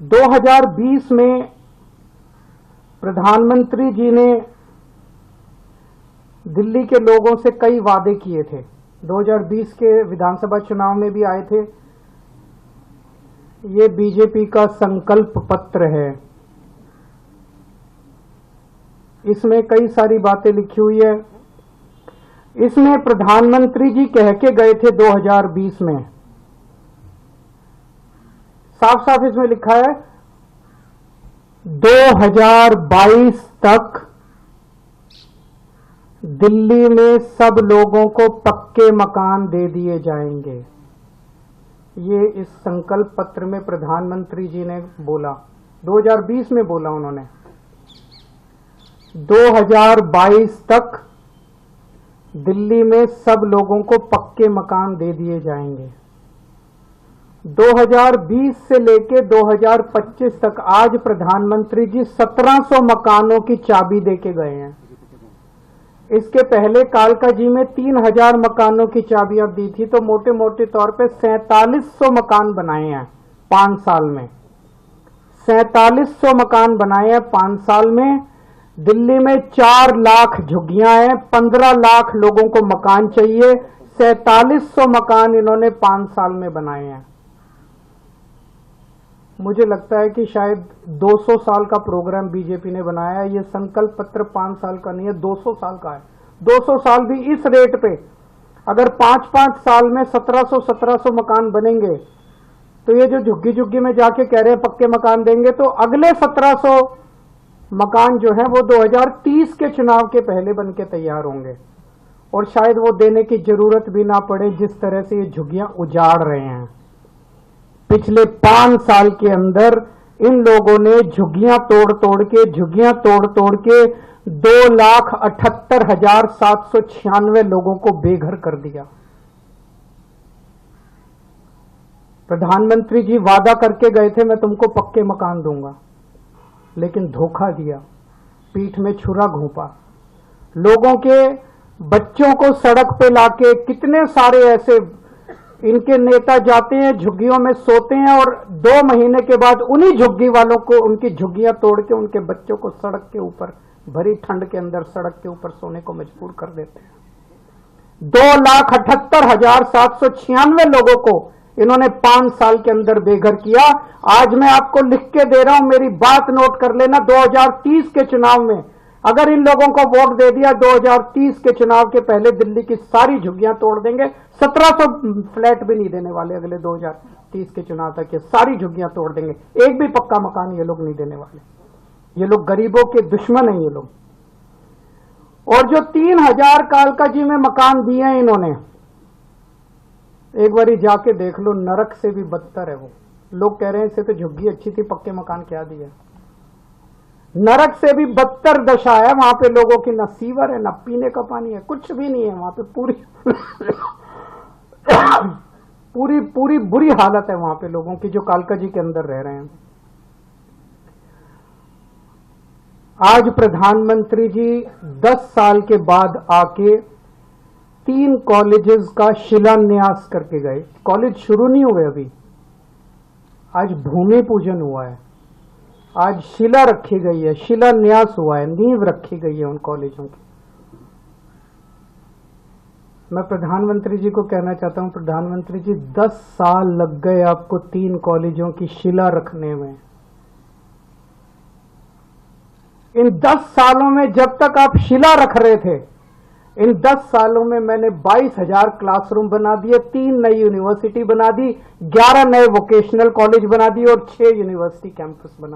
2020 में प्रधानमंत्री जी ने दिल्ली के लोगों से कई वादे किए थे। 2020 के विधानसभा चुनाव में भी आए थे। ये बीजेपी का संकल्प पत्र है। इसमें कई सारी बातें लिखी हुई है। इसमें प्रधानमंत्री जी कह के गए थे 2020 में, साफ साफ इसमें लिखा है 2022 तक दिल्ली में सब लोगों को पक्के मकान दे दिए जाएंगे। ये इस संकल्प पत्र में प्रधानमंत्री जी ने बोला, 2020 में बोला उन्होंने। 2022 तक दिल्ली में सब लोगों को पक्के मकान दे दिए जाएंगे। 2020 से लेके 2025 तक आज प्रधानमंत्री जी 1700 मकानों की चाबी देके गए हैं। इसके पहले कालका जी में 3000 मकानों की चाबियां दी थी, तो मोटे मोटे तौर पे 4700 मकान बनाए हैं 5 साल में। 4700 मकान बनाए हैं 5 साल में। दिल्ली में 4 लाख झुग्गियां हैं, 15 लाख लोगों को मकान चाहिए। 4700 मकान इन्होंने 5 साल में बनाए हैं। मुझे लगता है कि शायद 200 साल का प्रोग्राम बीजेपी ने बनाया है। ये संकल्प पत्र 5 साल का नहीं है, 200 साल का है। 200 साल भी इस रेट पे अगर 5-5 साल में 1700 मकान बनेंगे, तो ये जो झुग्गी झुग्गी में जाके कह रहे हैं पक्के मकान देंगे, तो अगले 1700 मकान जो है वो 2030 के चुनाव के पहले बन के तैयार होंगे। और शायद वो देने की जरूरत भी ना पड़े, जिस तरह से ये झुग्गियां उजाड़ रहे हैं। पिछले 5 साल के अंदर इन लोगों ने झुग्गियां तोड़ तोड़ के 2,78,796 लोगों को बेघर कर दिया। प्रधानमंत्री जी वादा करके गए थे मैं तुमको पक्के मकान दूंगा, लेकिन धोखा दिया, पीठ में छुरा घोंपा। लोगों के बच्चों को सड़क पे लाके, कितने सारे ऐसे इनके नेता जाते हैं झुग्गियों में सोते हैं, और 2 महीने के बाद उन्हीं झुग्गी वालों को उनकी झुग्गियां तोड़ के उनके बच्चों को सड़क के ऊपर, भरी ठंड के अंदर सड़क के ऊपर सोने को मजबूर कर देते हैं। 2,78,796 लोगों को इन्होंने 5 साल के अंदर बेघर किया। आज मैं आपको लिख के दे रहा हूं, मेरी बात नोट कर लेना। 2030 के चुनाव में अगर इन लोगों को वोट दे दिया, 2030 के चुनाव के पहले दिल्ली की सारी झुग्गियां तोड़ देंगे। 1700 फ्लैट भी नहीं देने वाले अगले 2030 के चुनाव तक। ये सारी झुग्गियां तोड़ देंगे, एक भी पक्का मकान ये लोग नहीं देने वाले। ये लोग गरीबों के दुश्मन हैं ये लोग। और जो 3000 कालका जी में मकान दिए हैं इन्होंने, एक बारी जाके देख लो, नरक से भी बदतर है वो। लोग कह रहे हैं इससे तो झुग्गी अच्छी थी, पक्के मकान क्या दिए। नरक से भी बदतर दशा है वहां पे लोगों की। न सीवर है, न पीने का पानी है, कुछ भी नहीं है वहां पे। पूरी बुरी हालत है वहां पे लोगों की जो कालका जी के अंदर रह रहे हैं। आज प्रधानमंत्री जी 10 साल के बाद आके 3 कॉलेजेस का शिलान्यास करके गए। कॉलेज शुरू नहीं हुए अभी, आज भूमि पूजन हुआ है, आज शिला रखी गई है, शिलान्यास हुआ है, नींव रखी गई है उन कॉलेजों की। मैं प्रधानमंत्री जी को कहना चाहता हूं, प्रधानमंत्री जी 10 साल लग गए आपको 3 कॉलेजों की शिला रखने में। इन 10 सालों में जब तक आप शिला रख रहे थे, इन 10 सालों में मैंने 22,000 क्लासरूम बना दिए, 3 नई यूनिवर्सिटी बना दी, 11 नए वोकेशनल कॉलेज बना दिए और 6 यूनिवर्सिटी कैंपस बना